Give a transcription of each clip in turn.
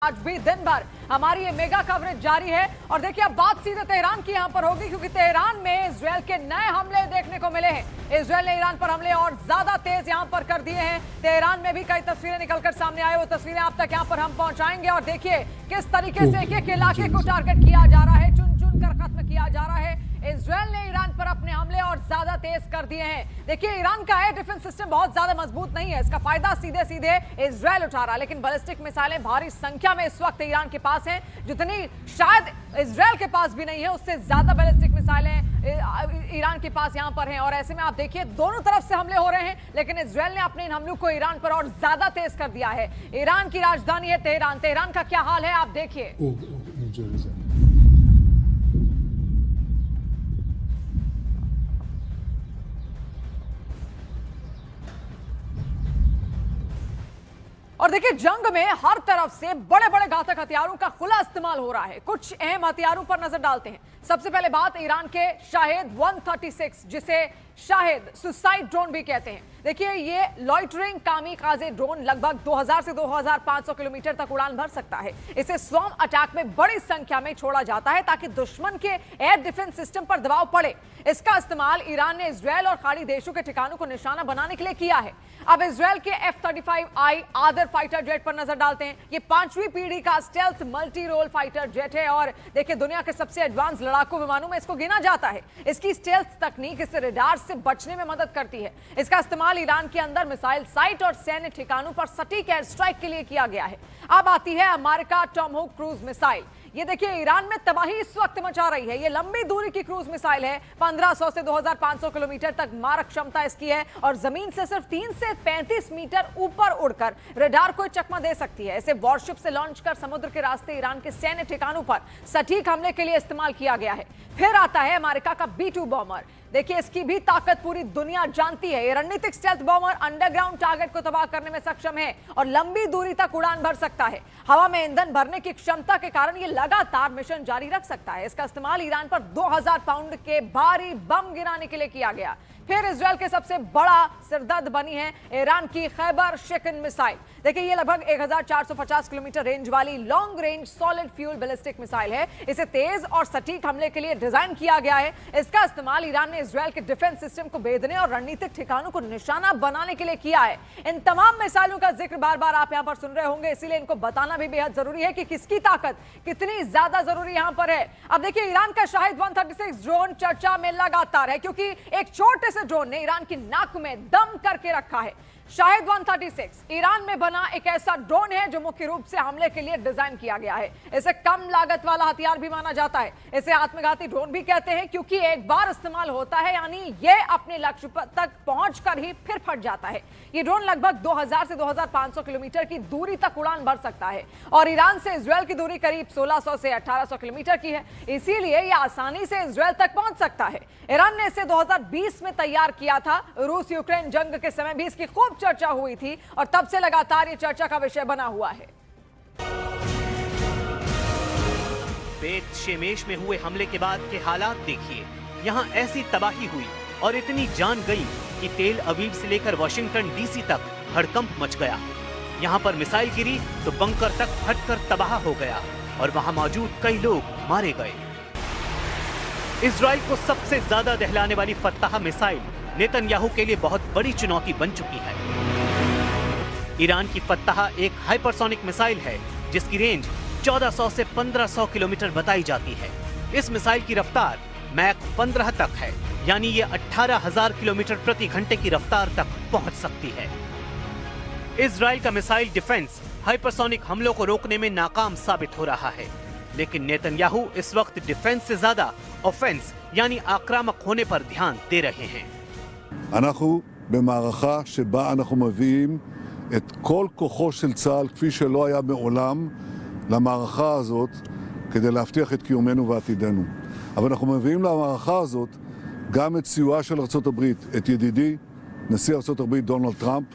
आज भी दिन भर हमारी ये मेगा कवरेज जारी है और देखिए अब बात सीधे तेहरान की यहां पर होगी क्योंकि तेहरान में इजरायल के नए हमले देखने को मिले हैं। इजरायल ने ईरान पर हमले और ज्यादा तेज यहां पर कर दिए हैं। तेहरान में भी कई तस्वीरें निकलकर सामने आए, वो तस्वीरें आप तक यहां पर हम पहुंचाएंगे और देखिए किस तरीके से एक एक इलाके को टारगेट किया जा रहा है, चुन चुन कर खत्म किया जा रहा है। इजरायल ने ईरान पर अपने हमले और ज्यादा तेज कर दिए हैं। देखिए ईरान का एयर डिफेंस सिस्टम बहुत ज्यादा मजबूत नहीं है, इसका फायदा सीधे सीधे इजरायल उठा रहा है, लेकिन बैलिस्टिक मिसाइलें भारी संख्या में इस वक्त ईरान के पास हैं, जितनी शायद इजरायल के पास भी नहीं है उससे ज्यादा बैलिस्टिक मिसाइलें ईरान के पास यहां पर हैं। और ऐसे में आप देखिए दोनों तरफ से हमले हो रहे हैं, लेकिन इजरायल ने अपने इन हमलों को ईरान पर और ज्यादा तेज कर दिया है। ईरान की राजधानी है तेहरान, तेहरान का क्या हाल है आप देखिए। और देखिए जंग में हर तरफ से बड़े बड़े घातक हथियारों का खुला इस्तेमाल हो रहा है। कुछ अहम हथियारों पर नजर डालते हैं। सबसे पहले बात ईरान के शाहेद 136, जिसे शाहेद सुसाइड ड्रोन भी कहते हैं। देखिए ये लॉइटरिंग कामिकाजे ड्रोन लगभग 2000 से 2500 किलोमीटर तक उड़ान भर सकता है। इसे स्वॉर्म अटैक में बड़ी संख्या में छोड़ा जाता है ताकि दुश्मन के एयर डिफेंस सिस्टम पर दबाव पड़े। इसका इस्तेमाल ईरान ने इजरायल और खाड़ी देशों के ठिकानों को निशाना बनाने के लिए किया है। अब इजरायल के F-35I आदर फाइटर जेट पर नजर डालते हैं। ये 5वीं पीढ़ी का stealth multi role fighter jet है और देखिए दुनिया के सबसे एडवांस लड़ाकू विमानों में इसको गिना जाता है। इसकी स्टेल्थ तकनीक इससे रडार से बचने में मदद करती है। इसका इस्तेमाल ईरान के अंदर मिसाइल साइट और सैन्य ठिकानों पर सटीक एयर स्ट्राइक के लिए किया गया है। अब आती है अमेरिका टॉमहोक क्रूज मिसाइल। ये देखिए ईरान में तबाही इस वक्त मचा रही है। ये लंबी दूरी की क्रूज मिसाइल है, 1500 से 2500 किलोमीटर तक मारक क्षमता इसकी है और जमीन से सिर्फ 3 से 35 मीटर ऊपर उड़कर रडार को चकमा दे सकती है। इसे वॉरशिप से लॉन्च कर समुद्र के रास्ते ईरान के सैन्य ठिकानों पर सटीक हमले के लिए इस्तेमाल किया गया है। फिर आता है अमेरिका का B-2 बॉम्बर। देखिए इसकी भी ताकत पूरी दुनिया जानती है। ये रणनीतिक स्टेल्थ बॉम्बर अंडरग्राउंड टारगेट को तबाह करने में सक्षम है और लंबी दूरी तक उड़ान भर सकता है। हवा में ईंधन भरने की क्षमता के कारण ये लगातार मिशन जारी रख सकता है। इसका इस्तेमाल ईरान पर 2000 पाउंड के भारी बम गिराने के लिए किया गया। फिर इजरायल के सबसे बड़ा सिरदर्द बनी है ईरान की खैबर शिकन मिसाइल। देखिए ये लगभग 1450 किलोमीटर रेंज वाली long range solid fuel ballistic missile है। इसे तेज और सटीक हमले के लिए डिजाइन किया गया है। इसका इस्तेमाल ईरान ने इजरायल के डिफेंस सिस्टम को भेदने और रणनीतिक ठिकानों को निशाना बनाने के लिए किया है। इन तमाम मिसाइलों का जिक्र बार बार आप यहां पर सुन रहे होंगे, इसीलिए इनको बताना भी बेहद जरूरी है कि किसकी ताकत कितनी ज्यादा जरूरी यहां पर है। अब देखिए ईरान का शाहेद 136 ड्रोन चर्चा में लगातार है क्योंकि एक छोटे से ड्रोन ने ईरान की नाक में दम करके रखा है। शाहेद 136 ईरान में बना एक ऐसा ड्रोन है जो मुख्य रूप से हमले के लिए डिजाइन किया गया है। इसे कम लागत वाला हथियार भी माना जाता है। इसे आत्मघाती ड्रोन भी कहते हैं क्योंकि एक बार इस्तेमाल होता है यानी ये अपने लक्ष्य तक पहुंचकर ही फिर फट जाता है। ये ड्रोन लगभग 2000 से 2500 किलोमीटर की दूरी तक उड़ान भर सकता है और ईरान से इजरायल की दूरी करीब 1600 से 1800 किलोमीटर की है, इसीलिए ये आसानी से इजरायल तक पहुंच सकता है। ईरान ने इसे 2020 में तैयार किया था। रूस यूक्रेन जंग के समय भी इसकी खूब चर्चा हुई थी और तब से लगातार ये चर्चा का विषय बना हुआ है। बेत शेमेश में हुए हमले के बाद के हालात देखिए। यहाँ ऐसी तबाही हुई और इतनी जान गई कि तेल अवीव से लेकर वाशिंगटन डीसी तक हड़कंप मच गया। यहाँ पर मिसाइल गिरी तो बंकर तक फटकर तबाह हो गया और वहाँ मौजूद कई लोग मारे गए। इजराइल को सबसे ज्यादा दहलाने वाली फत्ताह मिसाइल नेतन्याहू के लिए बहुत बड़ी चुनौती बन चुकी है। ईरान की फत्ताह एक हाइपरसोनिक मिसाइल है जिसकी रेंज 1400 से 1500 किलोमीटर बताई जाती है। इस मिसाइल की रफ्तार मैक 15 तक है, यानी ये 18,000 किलोमीटर प्रति घंटे की रफ्तार तक पहुंच सकती है। इजराइल का मिसाइल डिफेंस हाइपरसोनिक हमलों को रोकने में नाकाम साबित हो रहा है, लेकिन नेतन्याहू इस वक्त डिफेंस से ज्यादा ऑफेंस यानी आक्रामक होने पर ध्यान दे रहे हैं। אנחנו במערכה שבה אנחנו מביאים את כל כוחו של צה"ל כפי שלא היה מעולם למערכה הזאת כדי להבטיח את קיומנו ועתידנו. אבל אנחנו מביאים למערכה הזאת גם את סיועה של ארצות הברית, את ידידי נשיא ארצות הברית דונלד טראמפ,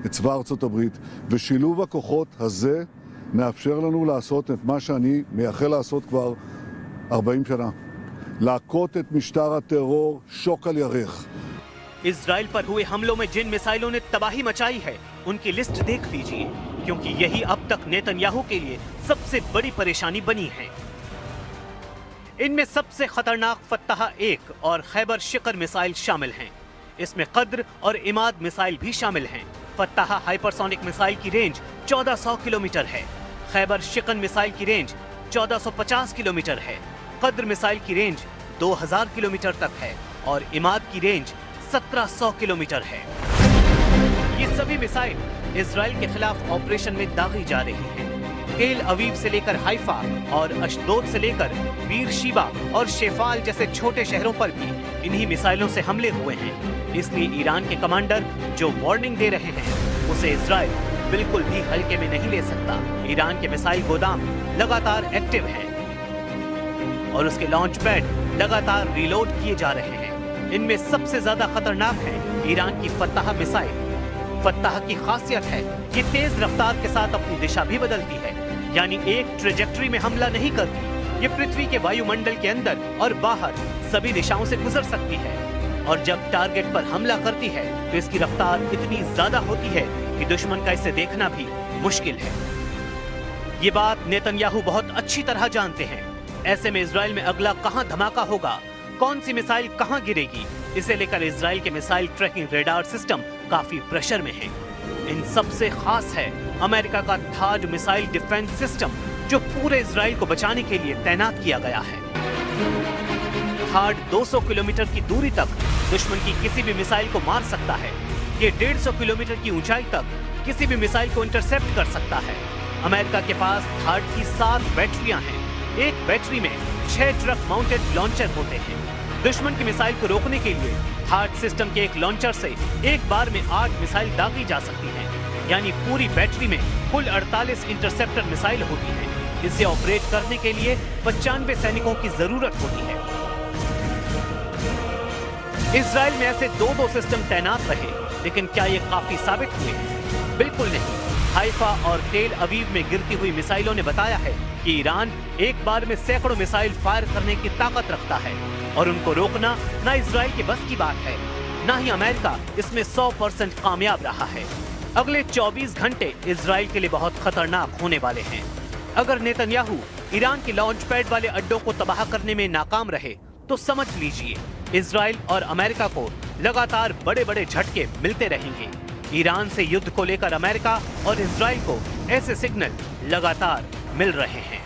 את צבא ארצות הברית, ושילוב הכוחות הזה מאפשר לנו לעשות את מה שאני מייחל לעשות כבר 40 שנה. להכות את משטר הטרור שוק על ירך. इजराइल पर हुए हमलों में जिन मिसाइलों ने तबाही मचाई है उनकी लिस्ट देख लीजिए। क्योंकि यही अब तक नेतन्याहू के लिए सबसे बड़ी परेशानी बनी है। इनमें सबसे खतरनाक फत्ताह 1 और खैबर शिकर मिसाइल शामिल हैं। इसमें कद्र और इमाद मिसाइल भी शामिल हैं। फत्ताह हाइपरसोनिक मिसाइल की रेंज 1400 किलोमीटर है। खैबर शिकन मिसाइल की रेंज 1450 किलोमीटर है। कद्र मिसाइल की रेंज 2000 किलोमीटर तक है और इमाद की रेंज 1700 किलोमीटर है। ये सभी मिसाइल इजराइल के खिलाफ ऑपरेशन में दागी जा रही हैं। तेल अवीव से लेकर हाइफा और अशदोद से लेकर बीर शीबा और शेफाल जैसे छोटे शहरों पर भी इन्हीं मिसाइलों से हमले हुए हैं। इसलिए ईरान के कमांडर जो वार्निंग दे रहे हैं उसे इजराइल बिल्कुल भी हल्के में नहीं ले सकता। ईरान के मिसाइल गोदाम लगातार एक्टिव हैं और उसके लॉन्च पैड लगातार रीलोड किए जा रहे हैं। इनमें सबसे ज्यादा खतरनाक है ईरान की फत्ताह मिसाइल। फत्ताह की खासियत है कि तेज रफ्तार के साथ अपनी दिशा भी बदलती है, यानी एक ट्रेजेक्टरी में हमला नहीं करती। ये पृथ्वी के वायुमंडल के अंदर और बाहर सभी दिशाओं से गुजर सकती है और जब टारगेट पर हमला करती है तो इसकी रफ्तार इतनी ज्यादा होती है कि दुश्मन का इसे देखना भी मुश्किल है। ये बात नेतन्याहू बहुत अच्छी तरह जानते हैं। ऐसे में इजराइल में अगला कहां धमाका होगा, कौन सी मिसाइल कहां गिरेगी, इसे लेकर इजराइल के मिसाइल ट्रैकिंग रेडार सिस्टम काफी प्रेशर में है। इन सबसे खास है अमेरिका का थाड मिसाइल डिफेंस सिस्टम, जो पूरे इजराइल को बचाने के लिए तैनात किया गया है। थाड 200 किलोमीटर की दूरी तक दुश्मन की किसी भी मिसाइल को मार सकता है। ये 150 किलोमीटर की ऊंचाई तक किसी भी मिसाइल को इंटरसेप्ट कर सकता है। अमेरिका के पास थाड की 7 बैटरियां हैं। एक बैटरी में 6 ट्रक माउंटेड लॉन्चर होते हैं। दुश्मन की मिसाइल को रोकने के लिए थाड सिस्टम के एक लॉन्चर से एक बार में 8 मिसाइल दागी जा सकती हैं, यानी पूरी बैटरी में कुल 48 इंटरसेप्टर मिसाइल होती हैं। इसे ऑपरेट करने के लिए 95 सैनिकों की जरूरत होती है। इजराइल में ऐसे 2-2 सिस्टम तैनात रहे, लेकिन क्या ये काफी साबित हुए? बिल्कुल नहीं। हाइफा और तेल अवीव में गिरती हुई मिसाइलों ने बताया है कि ईरान एक बार में सैकड़ों मिसाइल फायर करने की ताकत रखता है और उनको रोकना ना इजराइल के बस की बात है, ना ही अमेरिका इसमें 100% कामयाब रहा है। अगले 24 घंटे इजराइल के लिए बहुत खतरनाक होने वाले हैं। अगर नेतन्याहू ईरान के लॉन्च पैड वाले अड्डों को तबाह करने में नाकाम रहे तो समझ लीजिए इजराइल और अमेरिका को लगातार बड़े बड़े झटके मिलते रहेंगे। ईरान से युद्ध को लेकर अमेरिका और इजराइल को ऐसे सिग्नल लगातार मिल रहे हैं।